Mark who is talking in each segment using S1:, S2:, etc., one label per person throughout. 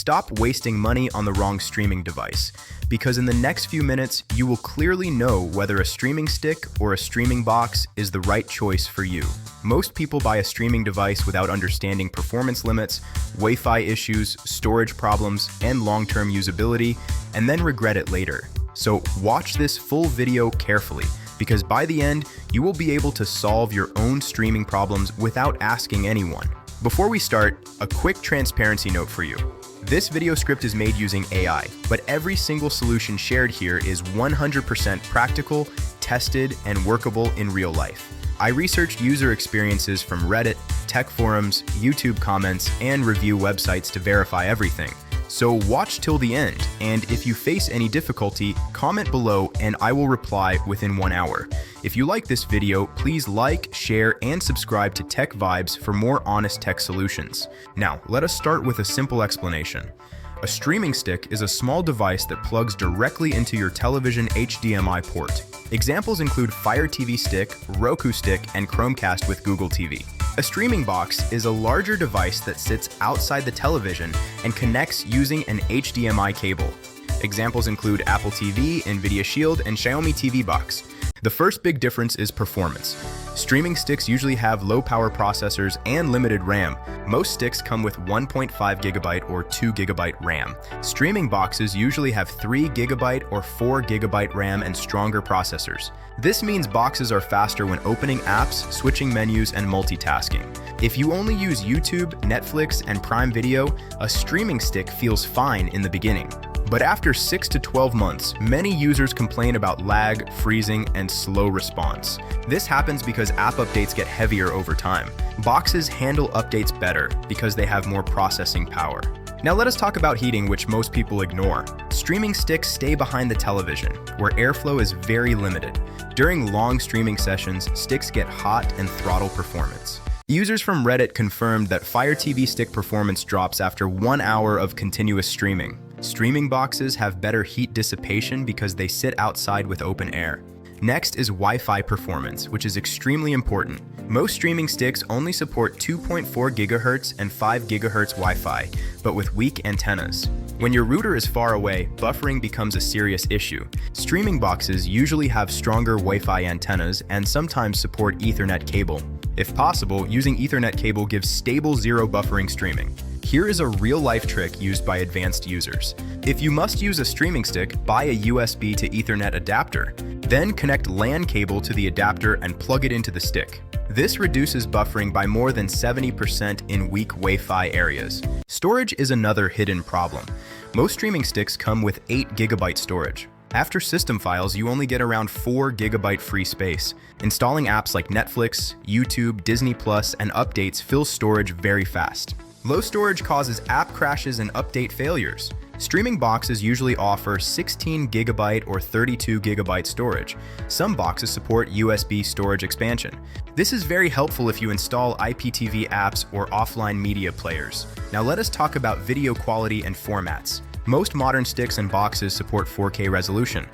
S1: stop wasting money on the wrong streaming device, because in the next few minutes, you will clearly know whether a streaming stick or a streaming box is the right choice for you. Most people buy a streaming device without understanding performance limits, Wi-Fi issues, storage problems, and long-term usability, and then regret it later. So watch this full video carefully, because by the end, you will be able to solve your own streaming problems without asking anyone. Before we start, a quick transparency note for you. This video script is made using AI, but every single solution shared here is 100% practical, tested, and workable in real life. I researched user experiences from Reddit, tech forums, YouTube comments, and review websites to verify everything. So watch till the end, and if you face any difficulty, comment below and I will reply within 1 hour. If you like this video, please like, share, and subscribe to Tech Vibes for more honest tech solutions. Now, let us start with a simple explanation. A streaming stick is a small device that plugs directly into your television HDMI port. Examples include Fire TV Stick, Roku Stick, and Chromecast with Google TV. A streaming box is a larger device that sits outside the television and connects using an HDMI cable. Examples include Apple TV, Nvidia Shield, and Xiaomi TV Box. The first big difference is performance. Streaming sticks usually have low-power processors and limited RAM. Most sticks come with 1.5 GB or 2 GB RAM. Streaming boxes usually have 3 GB or 4 GB RAM and stronger processors. This means boxes are faster when opening apps, switching menus, and multitasking. If you only use YouTube, Netflix, and Prime Video, a streaming stick feels fine in the beginning. But after 6 to 12 months, many users complain about lag, freezing, and slow response. This happens because app updates get heavier over time. Boxes handle updates better because they have more processing power. Now let us talk about heating, which most people ignore. Streaming sticks stay behind the television, where airflow is very limited. During long streaming sessions, sticks get hot and throttle performance. Users from Reddit confirmed that Fire TV Stick performance drops after 1 hour of continuous streaming. Streaming boxes have better heat dissipation because they sit outside with open air. Next is Wi-Fi performance, which is extremely important. Most streaming sticks only support 2.4 GHz and 5 GHz Wi-Fi, but with weak antennas. When your router is far away, buffering becomes a serious issue. Streaming boxes usually have stronger Wi-Fi antennas and sometimes support Ethernet cable. If possible, using Ethernet cable gives stable zero buffering streaming. Here is a real-life trick used by advanced users. If you must use a streaming stick, buy a USB to Ethernet adapter. Then connect LAN cable to the adapter and plug it into the stick. This reduces buffering by more than 70% in weak Wi-Fi areas. Storage is another hidden problem. Most streaming sticks come with 8 GB storage. After system files, you only get around 4 GB free space. Installing apps like Netflix, YouTube, Disney+, and updates fills storage very fast. Low storage causes app crashes and update failures. Streaming boxes usually offer 16 GB or 32 GB storage. Some boxes support USB storage expansion. This is very helpful if you install IPTV apps or offline media players. Now let us talk about video quality and formats. Most modern sticks and boxes support 4K resolution,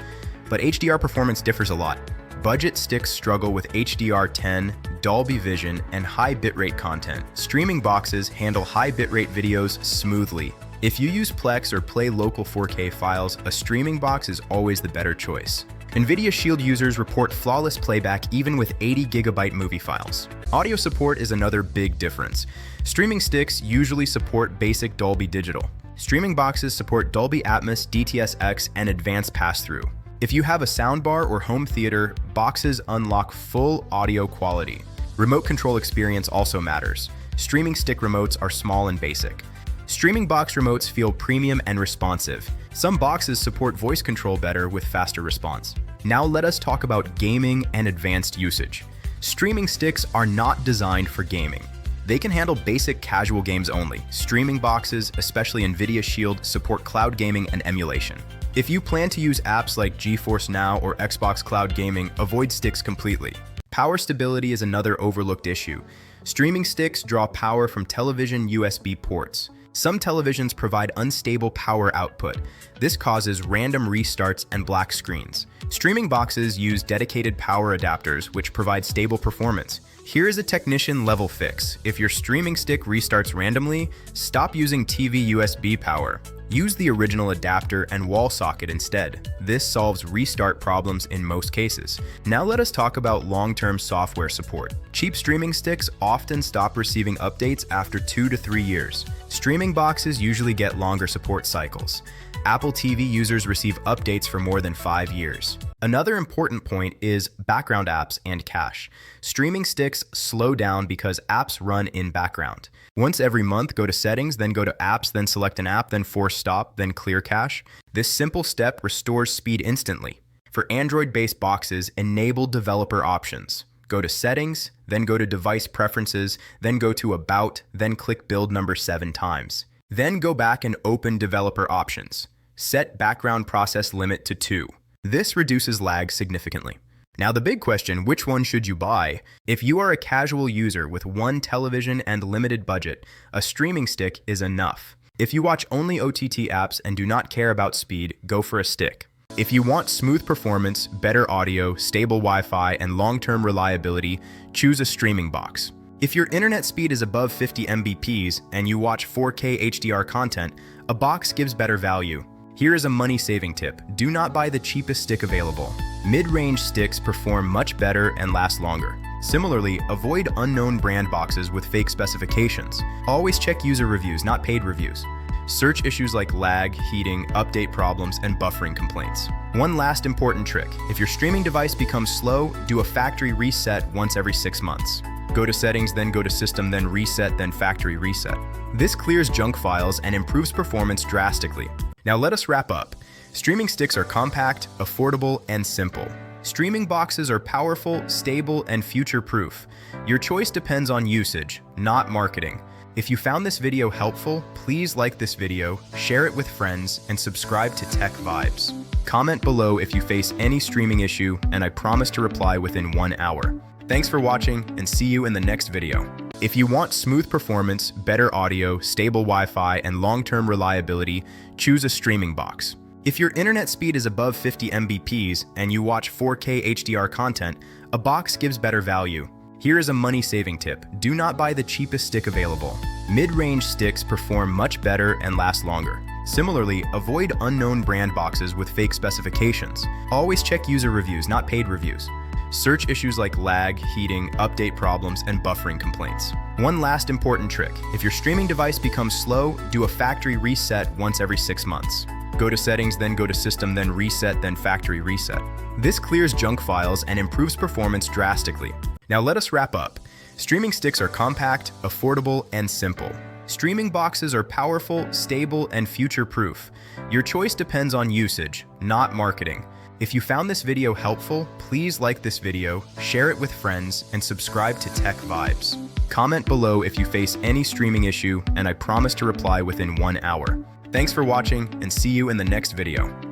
S1: but HDR performance differs a lot. Budget sticks struggle with HDR10, Dolby Vision, and high bitrate content. Streaming boxes handle high bitrate videos smoothly. If you use Plex or play local 4K files, a streaming box is always the better choice. Nvidia Shield users report flawless playback even with 80 GB movie files. Audio support is another big difference. Streaming sticks usually support basic Dolby Digital. Streaming boxes support Dolby Atmos, DTS:X, and advanced pass-through. If you have a soundbar or home theater, boxes unlock full audio quality. Remote control experience also matters. Streaming stick remotes are small and basic. Streaming box remotes feel premium and responsive. Some boxes support voice control better with faster response. Now let us talk about gaming and advanced usage. Streaming sticks are not designed for gaming. They can handle basic casual games only. Streaming boxes, especially Nvidia Shield, support cloud gaming and emulation. If you plan to use apps like GeForce Now or Xbox Cloud Gaming, avoid sticks completely. Power stability is another overlooked issue. Streaming sticks draw power from television USB ports. Some televisions provide unstable power output. This causes random restarts and black screens. Streaming boxes use dedicated power adapters, which provide stable performance. Here is a technician-level fix. If your streaming stick restarts randomly, stop using TV USB power. Use the original adapter and wall socket instead. This solves restart problems in most cases. Now let us talk about long-term software support. Cheap streaming sticks often stop receiving updates after 2 to 3 years. Streaming boxes usually get longer support cycles. Apple TV users receive updates for more than 5 years. Another important point is background apps and cache. Streaming sticks slow down because apps run in background. Once every month, go to Settings, then go to Apps, then select an app, then force stop, then clear cache. This simple step restores speed instantly. For Android-based boxes, enable developer options. Go to Settings, then go to Device Preferences, then go to About, then click Build number 7 times. Then go back and open Developer Options. Set background process limit to 2. This reduces lag significantly. Now the big question, which one should you buy? If you are a casual user with one television and limited budget, a streaming stick is enough. If you watch only OTT apps and do not care about speed, go for a stick. If you want smooth performance, better audio, stable Wi-Fi, and long-term reliability, choose a streaming box. If your internet speed is above 50 Mbps and you watch 4K HDR content, a box gives better value. Here is a money-saving tip. Do not buy the cheapest stick available. Mid-range sticks perform much better and last longer. Similarly, avoid unknown brand boxes with fake specifications. Always check user reviews, not paid reviews. Search issues like lag, heating, update problems, and buffering complaints. One last important trick. If your streaming device becomes slow, do a factory reset once every 6 months. Go to Settings, then go to System, then Reset, then Factory Reset. This clears junk files and improves performance drastically. Now let us wrap up. Streaming sticks are compact, affordable, and simple. Streaming boxes are powerful, stable, and future-proof. Your choice depends on usage, not marketing. If you found this video helpful, please like this video, share it with friends, and subscribe to Tech Vibes. Comment below if you face any streaming issue, and I promise to reply within 1 hour. Thanks for watching, and see you in the next video. If you want smooth performance, better audio, stable Wi-Fi, and long-term reliability, choose a streaming box. If your internet speed is above 50 Mbps and you watch 4K HDR content, a box gives better value. Here is a money-saving tip. Do not buy the cheapest stick available. Mid-range sticks perform much better and last longer. Similarly, avoid unknown brand boxes with fake specifications. Always check user reviews, not paid reviews. Search issues like lag, heating, update problems, and buffering complaints. One last important trick. If your streaming device becomes slow, do a factory reset once every 6 months. Go to Settings, then go to System, then Reset, then Factory Reset. This clears junk files and improves performance drastically. Now let us wrap up. Streaming sticks are compact, affordable, and simple. Streaming boxes are powerful, stable, and future-proof. Your choice depends on usage, not marketing. If you found this video helpful, please like this video, share it with friends, and subscribe to Tech Vibes. Comment below if you face any streaming issue, and I promise to reply within 1 hour. Thanks for watching, and see you in the next video.